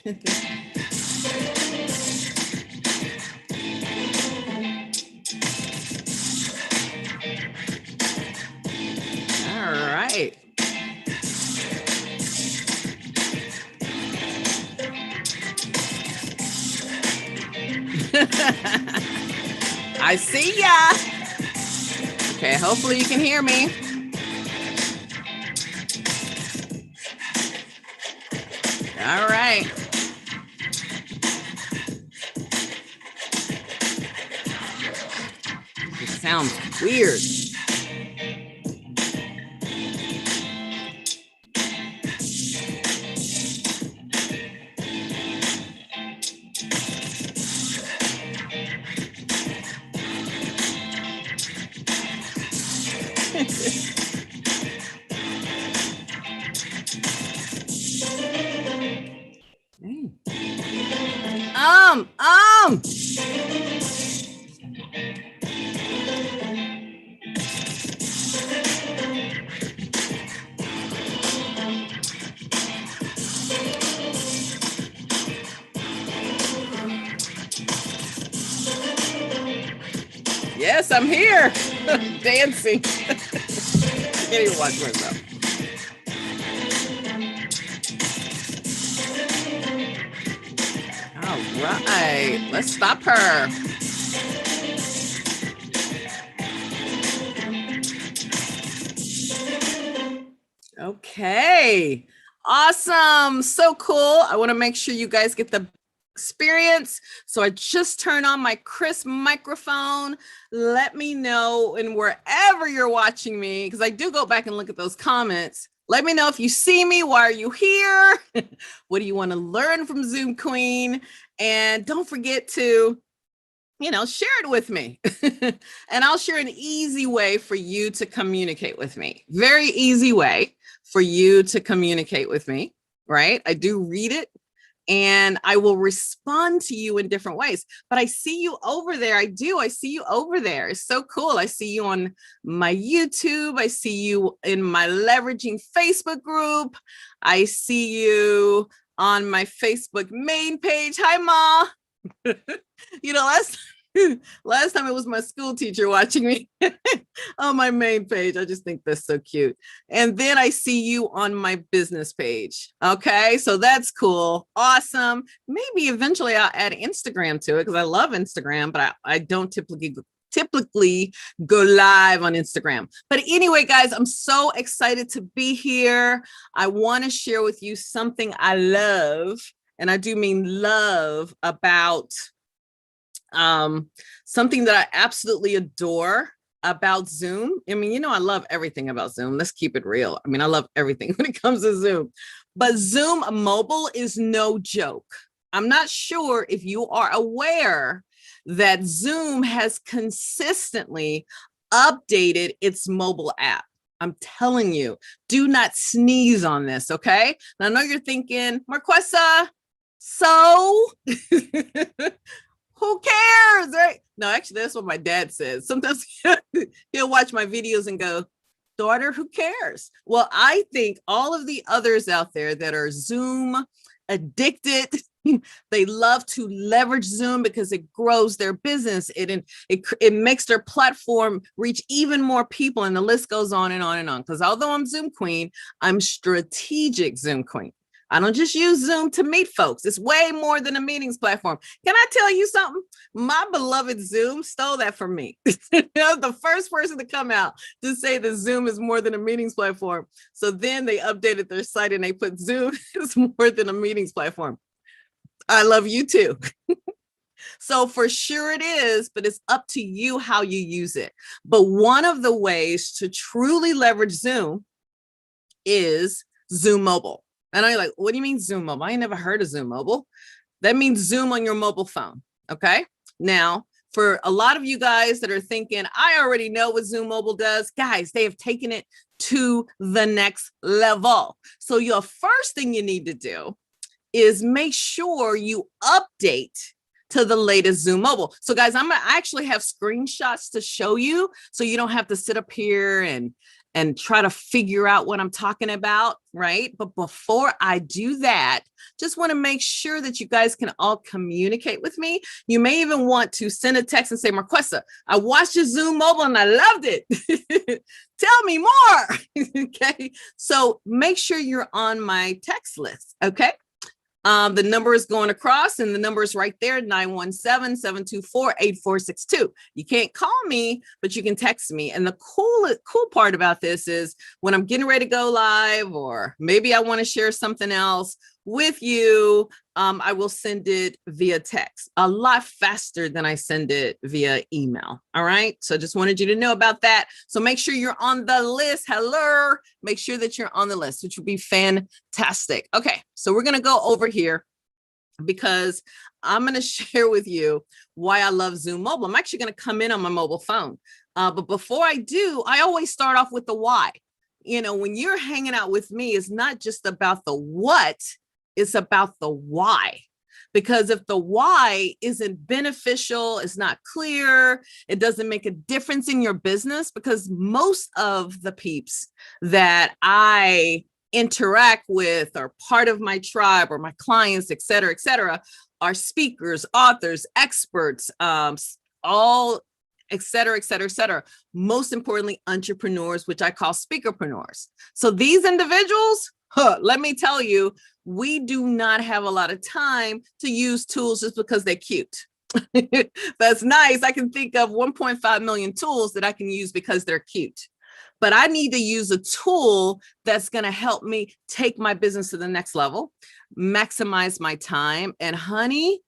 All right. I see ya. Okay, hopefully you can hear me. All right. It sounds weird. Um. Yes, I'm here. Dancing. I can't even watch myself. All right, let's stop her. Okay, awesome. So cool. I want to make sure you guys get the experience. So I just turned on my crisp microphone. Let me know, and wherever you're watching me, because I do go back and look at those comments. Let me know if you see me. Why are you here? What do you want to learn from Zoom Queen? And don't forget to, share it with me. And I'll share an easy way for you to communicate with me. Very easy way for you to communicate with me, right? I do read it and I will respond to you in different ways. But I see you over there. I see you over there. It's so cool. I see you on my YouTube. I see you in my Leveraging Facebook group. I see you on my Facebook main page. Hi, Ma. Last time it was my school teacher watching me on my main page. I just think that's so cute. And then I see you on my business page. Okay, so that's cool. Awesome. Maybe eventually I'll add Instagram to it because I love Instagram, but I don't typically go live on Instagram. But anyway, guys, I'm so excited to be here. I want to share with you something I love, and I do mean love, about something that I absolutely adore about Zoom. I mean, I love everything about Zoom. Let's keep it real. I mean, I love everything when it comes to Zoom, but Zoom mobile is no joke. I'm not sure if you are aware that Zoom has consistently updated its mobile app. I'm telling you, do not sneeze on this, okay? Now, I know you're thinking, Marquesa, so who cares, right? No, actually, that's what my dad says. Sometimes he'll watch my videos and go, daughter, who cares? Well, I think all of the others out there that are Zoom addicted, they love to leverage Zoom because it grows their business. It makes their platform reach even more people, and the list goes on and on and on. Because although I'm Zoom Queen, I'm strategic Zoom Queen. I don't just use Zoom to meet folks. It's way more than a meetings platform. Can I tell you something? My beloved Zoom stole that from me. The first person to come out to say that Zoom is more than a meetings platform. So then they updated their site and they put Zoom is more than a meetings platform. I love you too. So for sure it is, but it's up to you how you use it. But one of the ways to truly leverage Zoom is Zoom Mobile. And I'm like, what do you mean Zoom Mobile? I ain't never heard of Zoom Mobile. That means Zoom on your mobile phone. Okay. Now, for a lot of you guys that are thinking, I already know what Zoom Mobile does, guys, they have taken it to the next level. So your first thing you need to do is make sure you update to the latest Zoom Mobile. So guys, I actually have screenshots to show you so you don't have to sit up here and and try to figure out what I'm talking about, right? But before I do that, just want to make sure that you guys can all communicate with me. You may even want to send a text and say, Marquesa, I watched your Zoom mobile and I loved it. Tell me more. Okay. So make sure you're on my text list. Okay. The number is going across and the number is right there, 917-724-8462. You can't call me, but you can text me. And the cool part about this is when I'm getting ready to go live, or maybe I want to share something else with you, I will send it via text a lot faster than I send it via email. All right. So just wanted you to know about that. So make sure you're on the list. Hello. Make sure that you're on the list, which would be fantastic. Okay. So we're going to go over here because I'm going to share with you why I love Zoom Mobile. I'm actually going to come in on my mobile phone. But before I do, I always start off with the why. You know, when you're hanging out with me, it's not just about the what, it's about the why. Because if the why isn't beneficial, it's not clear, it doesn't make a difference in your business, because most of the peeps that I interact with or part of my tribe or my clients, et cetera, are speakers, authors, experts, all et cetera. Most importantly, entrepreneurs, which I call speakerpreneurs. So these individuals, let me tell you, we do not have a lot of time to use tools just because they're cute. That's nice. I can think of 1.5 million tools that I can use because they're cute. But I need to use a tool that's going to help me take my business to the next level, maximize my time, and honey,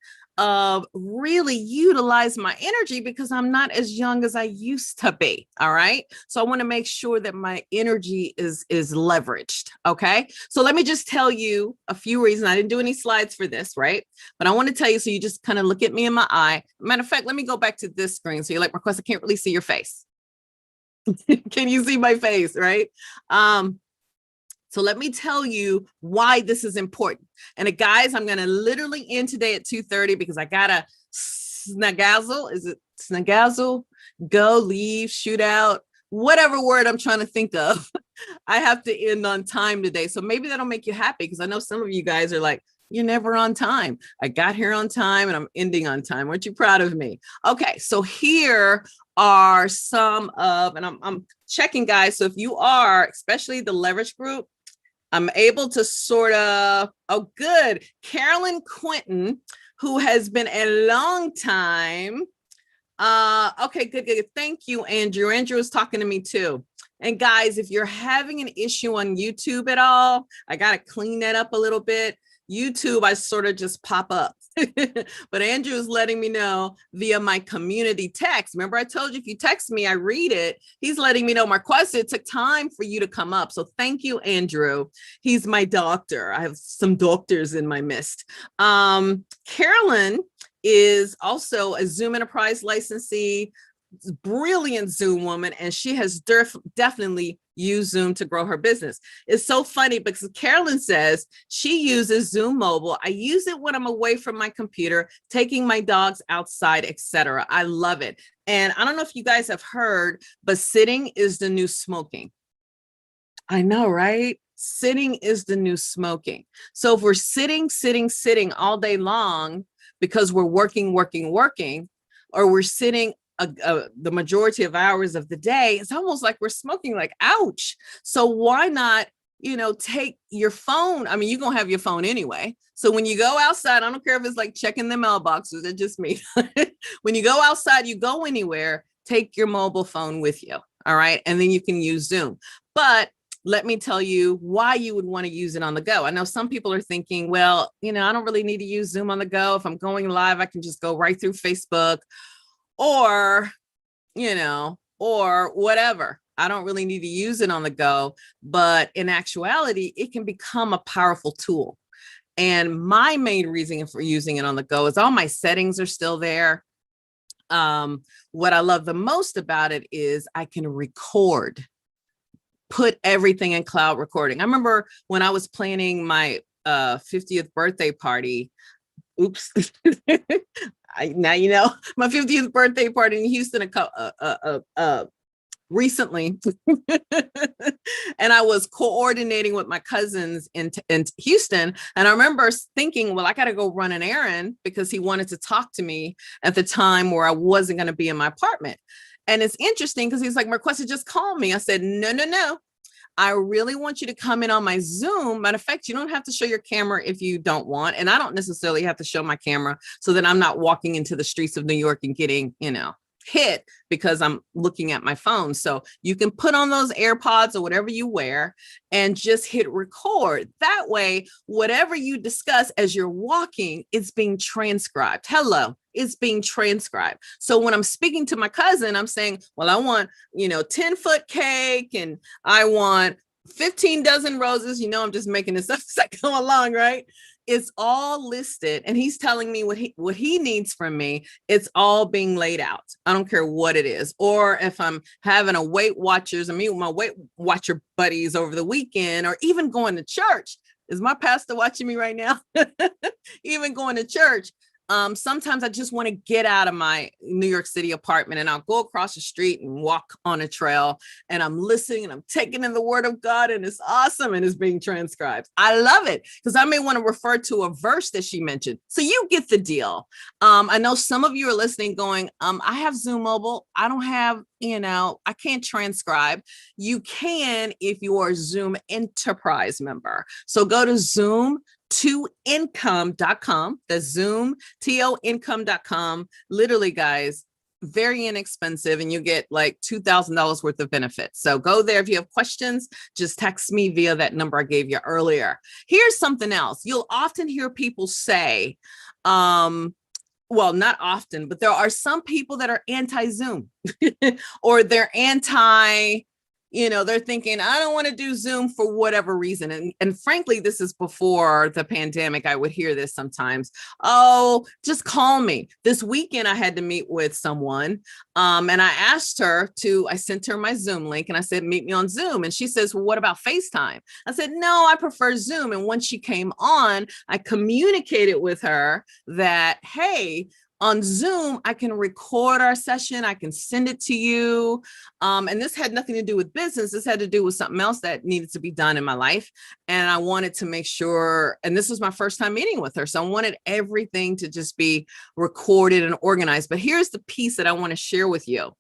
really utilize my energy, because I'm not as young as I used to be. All right. So I want to make sure that my energy is leveraged. Okay. So let me just tell you a few reasons. I didn't do any slides for this, right? But I want to tell you, so you just kind of look at me in my eye. Matter of fact, let me go back to this screen. So you're like, Marquesa, I can't really see your face. Can you see my face? Right. So let me tell you why this is important. And guys, I'm going to literally end today at 2:30 because I got to snagazzle. Is it snagazzle? Go, leave, shoot out, whatever word I'm trying to think of. I have to end on time today. So maybe that'll make you happy, because I know some of you guys are like, you're never on time. I got here on time and I'm ending on time. Aren't you proud of me? Okay, so here are some of, and I'm checking, guys. So if you are, especially the leverage group, I'm able to sort of, oh, good. Carolyn Quinton, who has been a long time. Okay, good. Thank you, Andrew. Andrew was talking to me too. And guys, if you're having an issue on YouTube at all, I got to clean that up a little bit. YouTube, I sort of just pop up. But Andrew is letting me know via my community text. Remember, I told you if you text me, I read it. He's letting me know, Marquesa, it took time for you to come up. So thank you, Andrew. He's my doctor. I have some doctors in my midst. Carolyn is also a Zoom Enterprise licensee, brilliant Zoom woman, and she has definitely used Zoom to grow her business. It's so funny because Carolyn says she uses Zoom Mobile. I use it when I'm away from my computer, taking my dogs outside, etc. I love it. And I don't know if you guys have heard, but sitting is the new smoking. I know, right? Sitting is the new smoking. So if we're sitting all day long because we're working, or we're sitting the majority of hours of the day, it's almost like we're smoking, like, ouch. So why not, take your phone? I mean, you're going to have your phone anyway. So when you go outside, I don't care if it's like checking the mailboxes, it's just me. When you go outside, you go anywhere, take your mobile phone with you. All right. And then you can use Zoom. But let me tell you why you would want to use it on the go. I know some people are thinking, well, I don't really need to use Zoom on the go. If I'm going live, I can just go right through Facebook or whatever. I don't really need to use it on the go, but in actuality, it can become a powerful tool. And my main reason for using it on the go is all my settings are still there. What I love the most about it is I can record, put everything in cloud recording. I remember when I was planning my 50th birthday party, oops. Now my 50th birthday party in Houston recently. And I was coordinating with my cousins in Houston. And I remember thinking, well, I got to go run an errand because he wanted to talk to me at the time where I wasn't going to be in my apartment. And it's interesting because he's like, Marquessa, just call me. I said, no, no, no. I really want you to come in on my Zoom. Matter of fact, you don't have to show your camera if you don't want. And I don't necessarily have to show my camera so that I'm not walking into the streets of New York and getting, hit because I'm looking at my phone. So you can put on those AirPods or whatever you wear and just hit record. That way, whatever you discuss as you're walking, it's being transcribed. Hello, it's being transcribed. So when I'm speaking to my cousin, I'm saying, well, I want, 10-foot cake and I want 15 dozen roses. I'm just making this up as I go along, right? It's all listed, and he's telling me what he needs from me. It's all being laid out. I don't care what it is. Or if I'm having a Weight Watchers, I meet with my Weight Watcher buddies over the weekend, or even going to church. Is my pastor watching me right now? Even going to church. Sometimes I just want to get out of my New York City apartment and I'll go across the street and walk on a trail and I'm listening and I'm taking in the word of God and it's awesome and it's being transcribed. I love it because I may want to refer to a verse that she mentioned. So you get the deal. I know some of you are listening going, I have Zoom Mobile. I don't have, I can't transcribe. You can if you are a Zoom Enterprise member. So go to Zoom to-income.com. That's Zoom, to-income.com. Literally, guys, very inexpensive, and you get like $2,000 worth of benefits. So go there. If you have questions, just text me via that number I gave you earlier. Here's something else. You'll often hear people say, well, not often, but there are some people that are anti-Zoom or they're they're thinking, I don't want to do Zoom for whatever reason. And frankly, this is before the pandemic. I would hear this sometimes. Oh, just call me. This weekend, I had to meet with someone. And I I sent her my Zoom link and I said, meet me on Zoom. And she says, well, what about FaceTime? I said, no, I prefer Zoom. And when she came on, I communicated with her that, hey, on Zoom, I can record our session. I can send it to you. And this had nothing to do with business. This had to do with something else that needed to be done in my life. And I wanted to make sure, and this was my first time meeting with her. So I wanted everything to just be recorded and organized. But here's the piece that I want to share with you.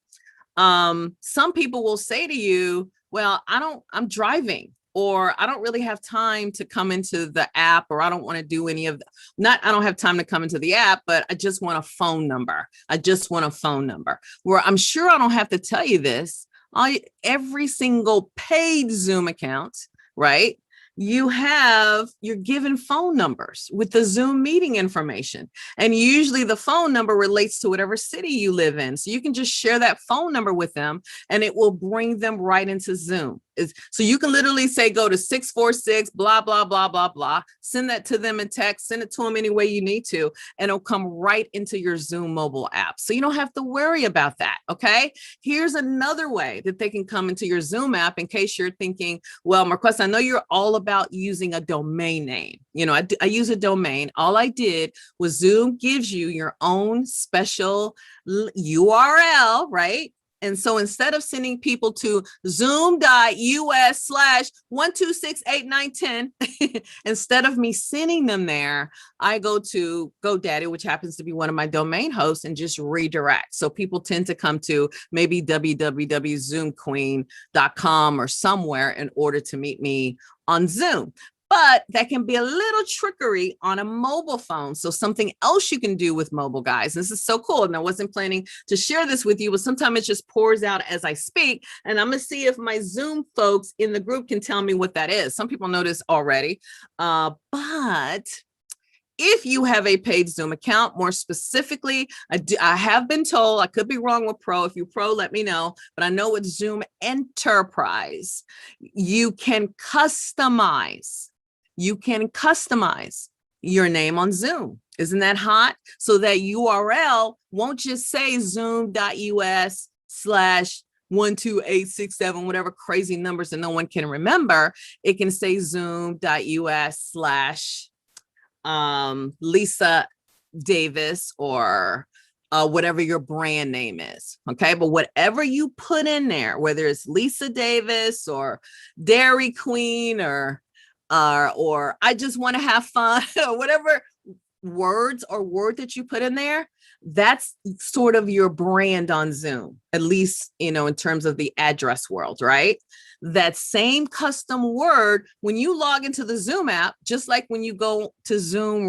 Some people will say to you, well, I'm driving, or I don't really have time to come into the app, or I don't want to do any of I don't have time to come into the app, but I just want a phone number. Where I'm sure I don't have to tell you this. Every single paid Zoom account, right? You're given phone numbers with the Zoom meeting information. And usually the phone number relates to whatever city you live in. So you can just share that phone number with them and it will bring them right into Zoom. So you can literally say, go to 646, blah, blah, blah, blah, blah. Send that to them in text, send it to them any way you need to, and it'll come right into your Zoom mobile app. So you don't have to worry about that, okay? Here's another way that they can come into your Zoom app in case you're thinking, well, Marquessa, I know you're all about using a domain name. I use a domain. All I did was Zoom gives you your own special URL, right? And so instead of sending people to zoom.us/1268910, instead of me sending them there, I go to GoDaddy, which happens to be one of my domain hosts, and just redirect. So people tend to come to maybe www.zoomqueen.com or somewhere in order to meet me on Zoom. But that can be a little trickery on a mobile phone. So something else you can do with mobile, guys. This is so cool. And I wasn't planning to share this with you, but sometimes it just pours out as I speak. And I'm going to see if my Zoom folks in the group can tell me what that is. Some people know this already. But if you have a paid Zoom account, more specifically, I have been told, I could be wrong with Pro. If you're Pro, let me know. But I know with Zoom Enterprise, you can customize your name on Zoom. Isn't that hot? So that URL won't just say zoom.us/12867, whatever crazy numbers that no one can remember. It can say zoom.us/Lisa Davis or whatever your brand name is. Okay. But whatever you put in there, whether it's Lisa Davis or Dairy Queen or I just want to have fun, or whatever words or word that you put in there, that's sort of your brand on Zoom, at least, in terms of the address world, right? That same custom word, when you log into the Zoom app, just like when you go to Zoom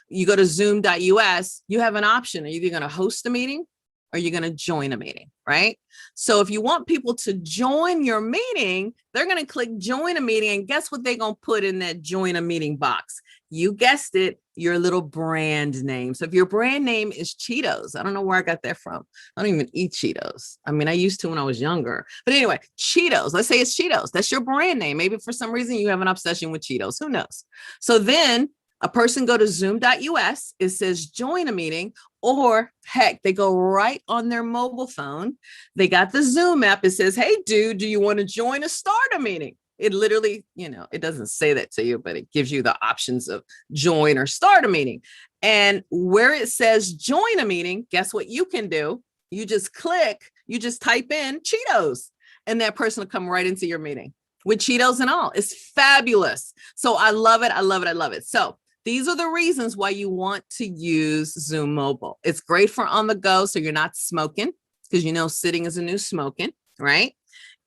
you go to zoom.us, you have an option. Are you either going to host a meeting or you're going to join a meeting, right? So if you want people to join your meeting, they're going to click join a meeting, and guess what they're going to put in that join a meeting box? You guessed it, your little brand name. So if your brand name is Cheetos, I don't know where I got that from. I don't even eat Cheetos. I mean, I used to when I was younger. But anyway, Cheetos, let's say it's Cheetos. That's your brand name. Maybe for some reason you have an obsession with Cheetos. Who knows? So then a person go to zoom.us, it says join a meeting, or heck, they go right on their mobile phone. They got the Zoom app. It says, hey, dude, do you want to join or start a meeting? It literally, it doesn't say that to you, but it gives you the options of join or start a meeting. And where it says join a meeting, guess what you can do? You just type in Cheetos, and that person will come right into your meeting with Cheetos and all. It's fabulous. So I love it. I love it. I love it. So these are the reasons why you want to use Zoom Mobile. It's great for on the go, so you're not smoking, because sitting is a new smoking, right?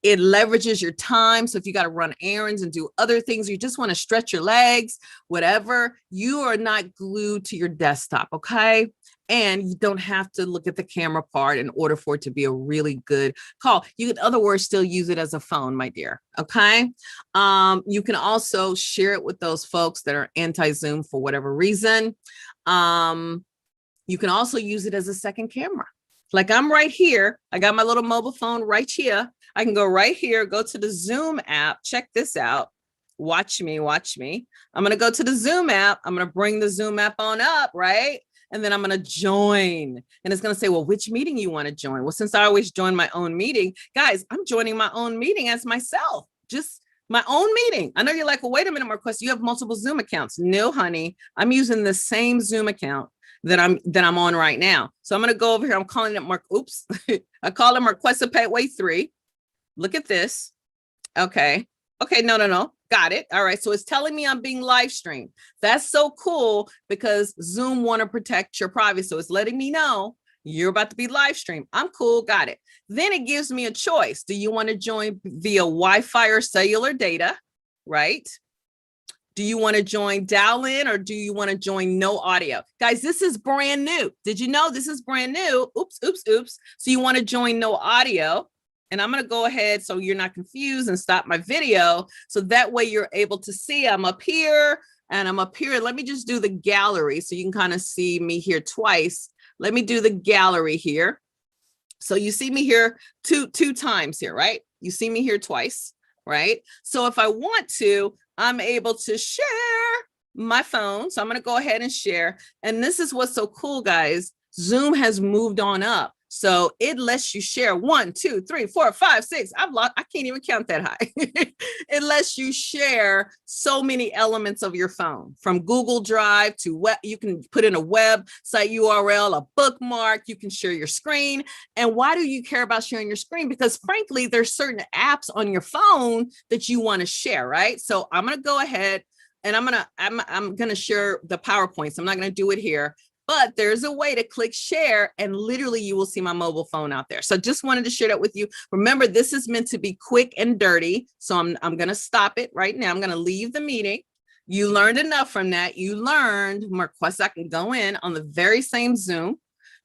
It leverages your time. So if you got to run errands and do other things, you just want to stretch your legs, whatever, you are not glued to your desktop, okay? And you don't have to look at the camera part in order for it to be a really good call. You can, in other words, still use it as a phone, my dear, okay? You can also share it with those folks that are anti-Zoom for whatever reason. You can also use it as a second camera. Like I'm right here. I got my little mobile phone right here. I can go right here, go to the Zoom app. Check this out. Watch me. I'm going to go to the Zoom app. I'm going to bring the Zoom app on up, right? And then I'm going to join. And it's going to say, well, which meeting you want to join? Well, since I always join my own meeting, guys, I'm joining my own meeting as myself. Just my own meeting. I know you're like, well, wait a minute, Marquessa, you have multiple Zoom accounts. No, honey, I'm using the same Zoom account that I'm on right now. So I'm going to go over here. I'm calling it I call it Marquessa Petway 3. Look at this. Okay. No. Got it. All right. So it's telling me I'm being live streamed. That's so cool because Zoom want to protect your privacy. So it's letting me know you're about to be live streamed. I'm cool. Got it. Then it gives me a choice. Do you want to join via Wi-Fi or cellular data? Right. Do you want to join dial in, or do you want to join no audio? Guys, this is brand new. Did you know this is brand new? Oops. So you want to join no audio. And I'm going to go ahead so you're not confused and stop my video. So that way you're able to see I'm up here and I'm up here. Let me just do the gallery so you can kind of see me here twice. Let me do the gallery here. So you see me here two times here, right? You see me here twice, right? So if I want to, I'm able to share my phone. So I'm going to go ahead and share. And this is what's so cool, guys. Zoom has moved on up. So it lets you share 1, 2, 3, 4, 5, 6. I can't even count that high. It lets you share so many elements of your phone, from Google Drive to web. You can put in a website URL, a bookmark. You can share your screen. And why do you care about sharing your screen? Because frankly, there's certain apps on your phone that you want to share, right? So I'm going to go ahead and I'm going to share the PowerPoints. I'm not going to do it here. But there's a way to click share and literally you will see my mobile phone out there. So just wanted to share that with you. Remember, this is meant to be quick and dirty. So I'm going to stop it right now. I'm going to leave the meeting. You learned enough from that. You learned, Marquessa, I can go in on the very same Zoom.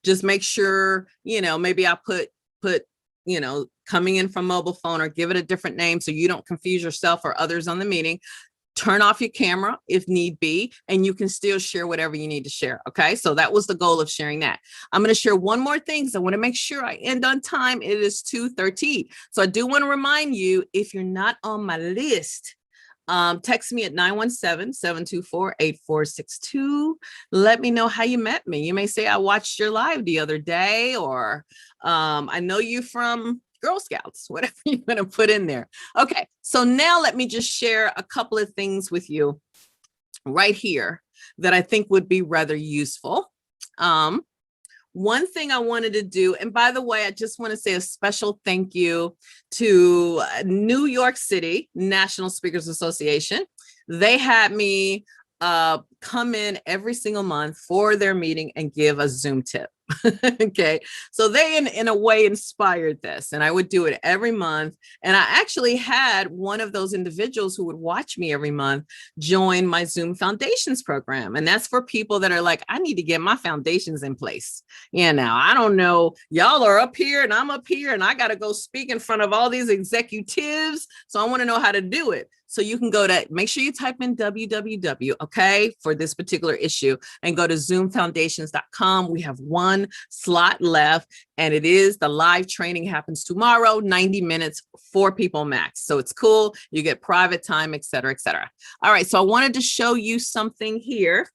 Just make sure, maybe I put, coming in from mobile phone, or give it a different name so you don't confuse yourself or others on the meeting. Turn off your camera if need be, and you can still share whatever you need to share. Okay. So that was the goal of sharing that. I'm going to share one more thing because I want to make sure I end on time. It is 2:13. So I do want to remind you, if you're not on my list, text me at 917-724-8462. Let me know how you met me. You may say, I watched your live the other day, or I know you from Girl Scouts, whatever you're going to put in there. Okay, so now let me just share a couple of things with you right here that I think would be rather useful. one thing I wanted to do, and by the way, I just want to say a special thank you to New York City National Speakers Association. They had me come in every single month for their meeting and give a Zoom tip. Okay, so they in a way inspired this, and I would do it every month. And I actually had one of those individuals who would watch me every month join my Zoom Foundations program, and that's for people that are like, I need to get my foundations in place. Yeah, now I don't know, y'all are up here and I'm up here, and I got to go speak in front of all these executives, so I want to know how to do it. So you can go to, make sure you type in www, okay, for this particular issue, and go to zoomfoundations.com. We have one slot left, and it is the live training happens tomorrow, 90 minutes, 4 people max. So it's cool. You get private time, et cetera, et cetera. All right. So I wanted to show you something here.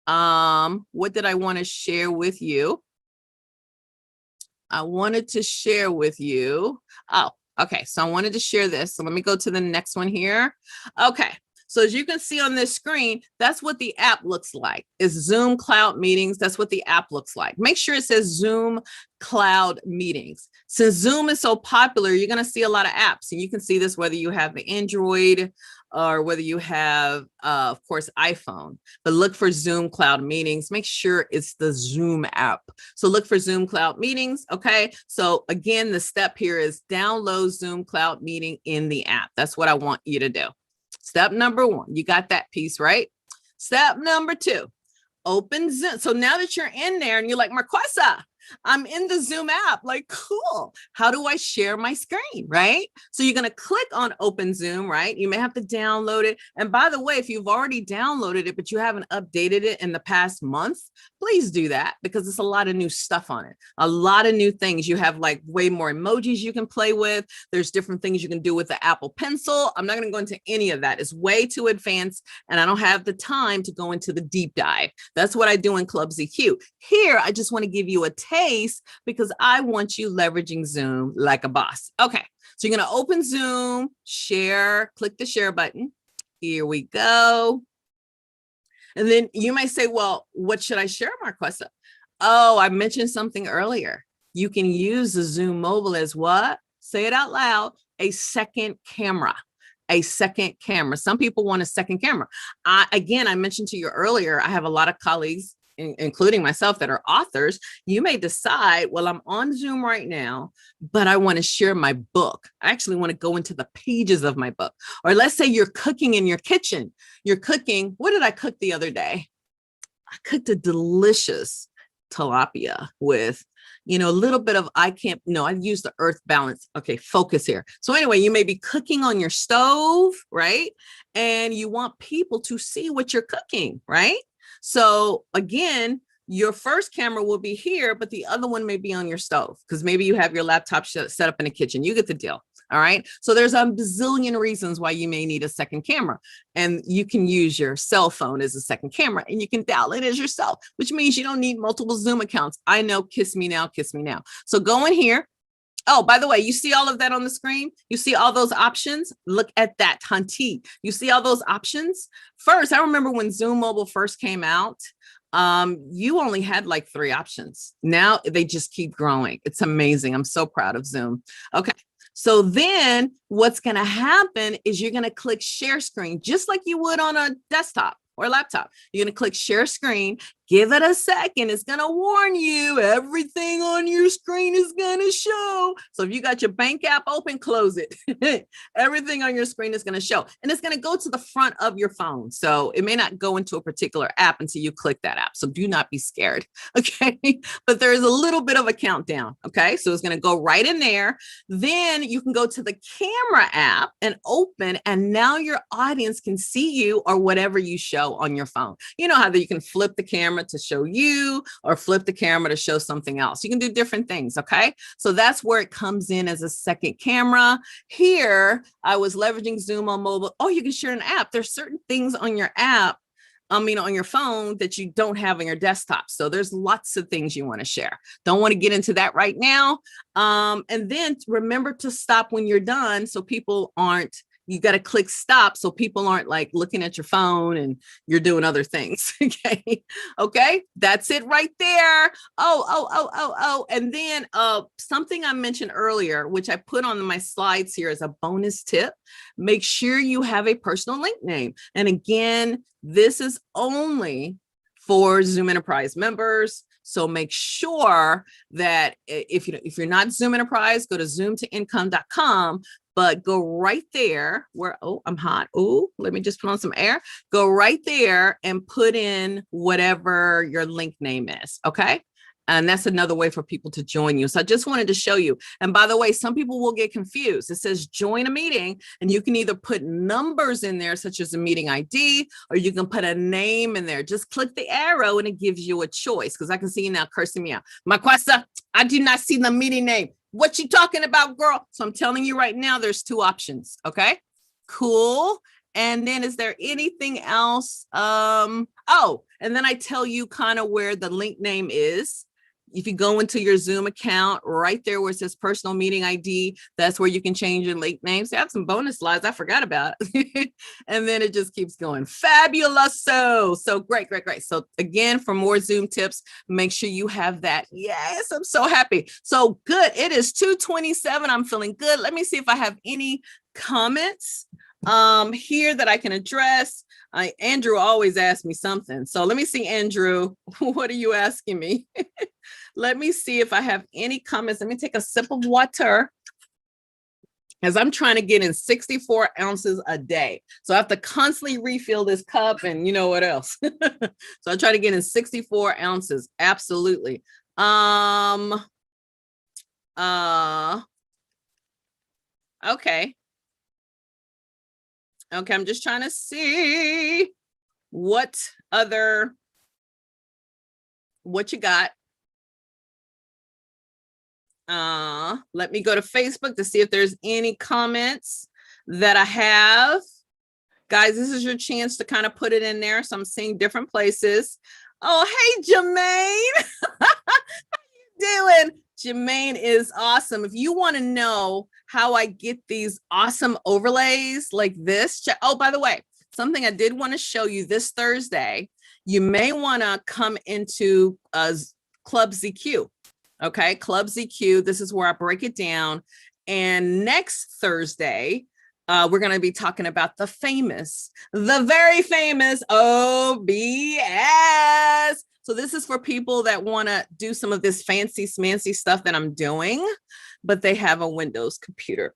What did I want to share with you? I wanted to share with you. Oh, okay, so I wanted to share this. So let me go to the next one here. Okay, so as you can see on this screen, that's what the app looks like. It's Zoom Cloud Meetings. That's what the app looks like. Make sure it says Zoom Cloud Meetings. Since Zoom is so popular, you're going to see a lot of apps, and you can see this whether you have the Android or whether you have, of course, iPhone. But look for Zoom Cloud Meetings. Make sure it's the Zoom app. So look for Zoom Cloud Meetings, okay? So again, the step here is download Zoom Cloud Meeting in the app. That's what I want you to do. Step number 1, you got that piece, right? Step number 2, open Zoom. So now that you're in there and you're like, Marquesa, I'm in the Zoom app, like, cool. How do I share my screen, right? So you're going to click on Open Zoom, right? You may have to download it. And by the way, if you've already downloaded it, but you haven't updated it in the past month, please do that, because it's a lot of new stuff on it. A lot of new things. You have like way more emojis you can play with. There's different things you can do with the Apple Pencil. I'm not going to go into any of that. It's way too advanced, and I don't have the time to go into the deep dive. That's what I do in Club ZQ. Here, I just want to give you a taste because I want you leveraging Zoom like a boss. Okay, so you're going to open Zoom, share, click the share button. Here we go. And then you might say, well, what should I share, Marquesa? Oh, I mentioned something earlier. You can use the Zoom mobile as what? Say it out loud, a second camera. A second camera. Some people want a second camera. Again, I mentioned to you earlier, I have a lot of colleagues, including myself, that are authors. You may decide, well, I'm on Zoom right now, but I want to share my book. I actually want to go into the pages of my book. Or let's say you're cooking in your kitchen. You're cooking. What did I cook the other day? I cooked a delicious tilapia with, a little bit of, I use the earth balance. Okay, focus here. So anyway, you may be cooking on your stove, right? And you want people to see what you're cooking, right? So again, your first camera will be here, but the other one may be on your stove because maybe you have your laptop set up in the kitchen. You get the deal. All right. So there's a bazillion reasons why you may need a second camera, and you can use your cell phone as a second camera, and you can dial it as yourself, which means you don't need multiple Zoom accounts. I know, kiss me now, kiss me now. So go in here. Oh, by the way, you see all of that on the screen? You see all those options? Look at that, Tanti. You see all those options? First, I remember when Zoom Mobile first came out, you only had like 3 options. Now they just keep growing. It's amazing. I'm so proud of Zoom. Okay. So then what's going to happen is you're going to click share screen, just like you would on a desktop or laptop. You're going to click share screen, give it a second. It's going to warn you everything on your screen is going to show. So if you got your bank app open, close it. Everything on your screen is going to show, and it's going to go to the front of your phone. So it may not go into a particular app until you click that app. So do not be scared. Okay. But there is a little bit of a countdown. Okay. So it's going to go right in there. Then you can go to the camera app and open, and now your audience can see you or whatever you show on your phone. You know how that you can flip the camera to show you or flip the camera to show something else. You can do different things. Okay. So that's where it comes in as a second camera. Here, I was leveraging Zoom on mobile. Oh, you can share an app. There's certain things on your app, on your phone that you don't have on your desktop. So there's lots of things you want to share. Don't want to get into that right now. And then remember to stop when you're done so people aren't you got to click stop so people aren't like looking at your phone and you're doing other things. Okay. Okay. That's it right there. Oh. And then something I mentioned earlier, which I put on my slides here as a bonus tip, make sure you have a personal link name. And again, this is only for Zoom Enterprise members. So make sure that if you're not Zoom Enterprise, go to zoomtoincome.com, but go right there where, oh, I'm hot. Oh, let me just put on some air. Go right there and put in whatever your link name is. Okay. And that's another way for people to join you. So I just wanted to show you. And by the way, some people will get confused. It says join a meeting, and you can either put numbers in there, such as a meeting ID, or you can put a name in there. Just click the arrow and it gives you a choice, because I can see you now cursing me out. Marquesa, I do not see the meeting name. What you talking about, girl? So I'm telling you right now, there's two options. Okay, cool. And then is there anything else? Oh, and then I tell you kind of where the link name is. If you go into your Zoom account, right there where it says personal meeting ID, that's where you can change your link names. I have some bonus slides I forgot about. And then it just keeps going. Fabulous. So great. So again, for more Zoom tips, make sure you have that. Yes, I'm so happy. So good. It is 2:27. I'm feeling good. Let me see if I have any comments here that I can address. Andrew always asks me something. So let me see, Andrew, what are you asking me? Let me see if I have any comments. Let me take a sip of water, as I'm trying to get in 64 ounces a day. So I have to constantly refill this cup, and you know what else? So I try to get in 64 ounces. Absolutely. Okay. Okay, I'm just trying to see what you got. Let me go to Facebook to see if there's any comments that I have. Guys, this is your chance to kind of put it in there. So I'm seeing different places. Oh, hey, Jermaine. How you doing? Jermaine is awesome. If you want to know how I get these awesome overlays like this, oh, by the way, something I did want to show you this Thursday, you may want to come into Club ZQ. Okay, Club ZQ. This is where I break it down. And next Thursday, we're going to be talking about the very famous OBS. So this is for people that want to do some of this fancy smancy stuff that I'm doing, but they have a Windows computer.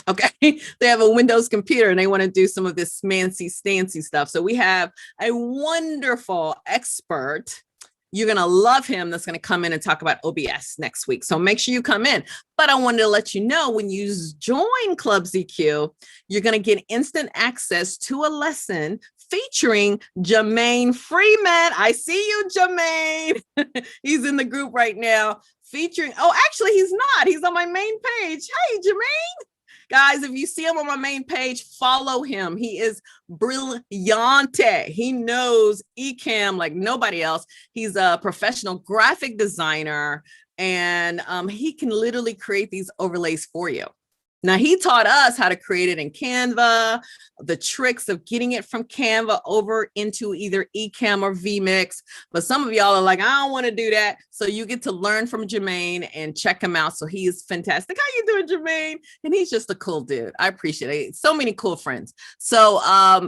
Okay, they have a Windows computer and they want to do some of this fancy stancy stuff. So we have a wonderful expert. You're going to love him. That's going to come in and talk about OBS next week. So make sure you come in. But I wanted to let you know, when you join Club ZQ, you're going to get instant access to a lesson featuring Jermaine Freeman. I see you, Jermaine. He's in the group right now. Featuring, oh, actually, he's not. He's on my main page. Hey, Jermaine. Guys, if you see him on my main page, follow him. He is brillante. He knows Ecamm like nobody else. He's a professional graphic designer, and he can literally create these overlays for you. Now, he taught us how to create it in Canva, the tricks of getting it from Canva over into either Ecamm or vMix. But some of y'all are like, I don't want to do that. So you get to learn from Jermaine and check him out. So he is fantastic. How you doing, Jermaine? And he's just a cool dude. I appreciate it. So many cool friends. So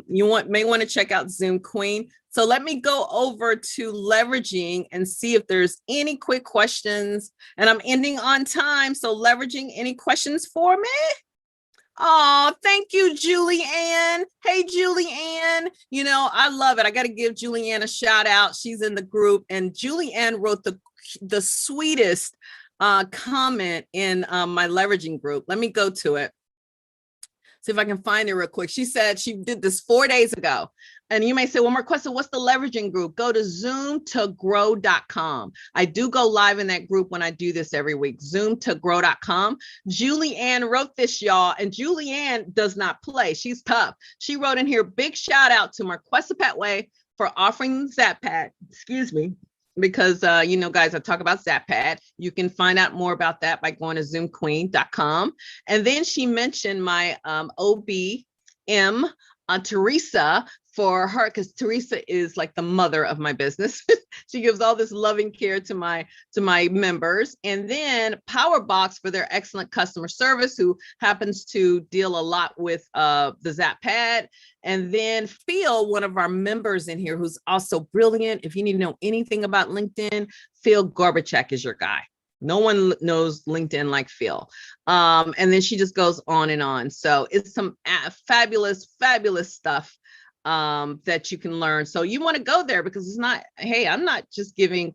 you may want to check out Zoom Queen. So let me go over to leveraging and see if there's any quick questions. And I'm ending on time. So leveraging, any questions for me? Oh, thank you, Julianne. Hey, Julianne. You know, I love it. I got to give Julianne a shout out. She's in the group, and Julianne wrote the sweetest comment in my leveraging group. Let me go to it. See if I can find it real quick. She said she did this 4 days ago. And you may say, well, Marquesa, what's the leveraging group? Go to zoomtogrow.com. I do go live in that group when I do this every week, zoomtogrow.com. Julianne wrote this, y'all, and Julianne does not play. She's tough. She wrote in here, big shout out to Marquesa Petway for offering Zappat, excuse me, because you know, guys, I talk about Zapad. You can find out more about that by going to zoomqueen.com. And then she mentioned my OBM, Teresa, for her, because Teresa is like the mother of my business. She gives all this loving care to my members. And then Powerbox for their excellent customer service, who happens to deal a lot with the Zapad. And then Phil, one of our members in here, who's also brilliant. If you need to know anything about LinkedIn, Phil Gorbachev is your guy. No one knows LinkedIn like Phil. And then she just goes on and on. So it's some fabulous, fabulous stuff that you can learn. So you want to go there, because it's not, hey, I'm not just giving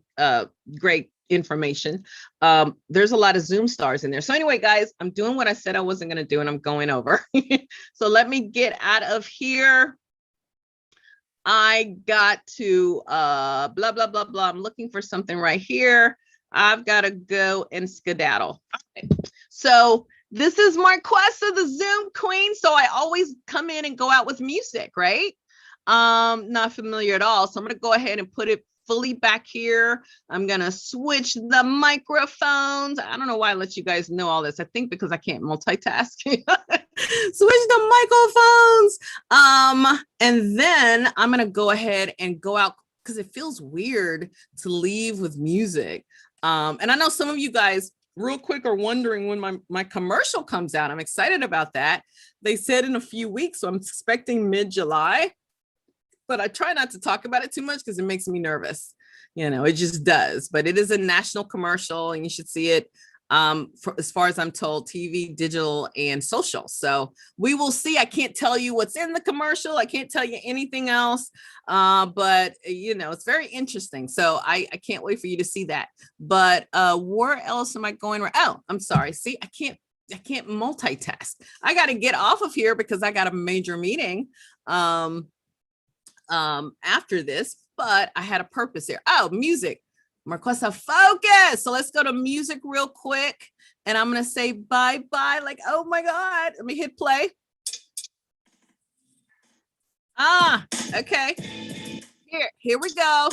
great information. There's a lot of Zoom stars in there. So anyway, guys, I'm doing what I said I wasn't going to do, and I'm going over. So let me get out of here. I got to blah, blah, blah, blah. I'm looking for something right here. I've got to go and skedaddle. Okay. So this is Marquessa, the Zoom queen. So I always come in and go out with music, right? Not familiar at all. So I'm going to go ahead and put it fully back here. I'm going to switch the microphones. I don't know why I let you guys know all this. I think because I can't multitask. Switch the microphones. And then I'm going to go ahead and go out, because it feels weird to leave with music. And I know some of you guys real quick are wondering when my commercial comes out. I'm excited about that. They said in a few weeks, so I'm expecting mid-July, but I try not to talk about it too much because it makes me nervous. You know, it just does. But it is a national commercial, and you should see it as far as I'm told, TV, digital, and social. So we will see. I can't tell you what's in the commercial. I can't tell you anything else, but you know, it's very interesting. So I can't wait for you to see that. But where else am I going? Oh, I'm sorry. See, I can't multitask. I got to get off of here because I got a major meeting after this, but I had a purpose here. Oh, music. Marquessa, focus. So let's go to music real quick. And I'm going to say bye-bye. Like, oh my God. Let me hit play. Okay. Here we go.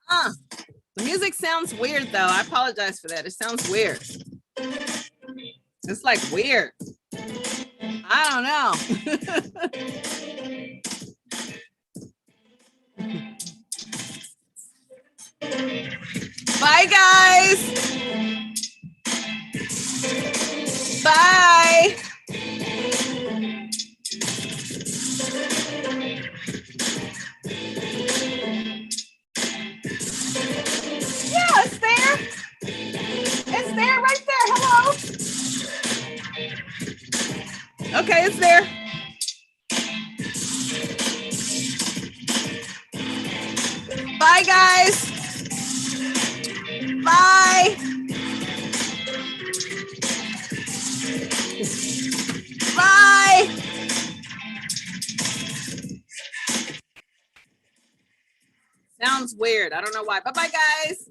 The music sounds weird though. I apologize for that. It sounds weird. It's like weird. I don't know. Bye, guys. Bye. Yeah, it's there. It's there right there. Hello. Okay, it's there. Bye, guys. Bye. Bye. Sounds weird. I don't know why. Bye-bye, guys.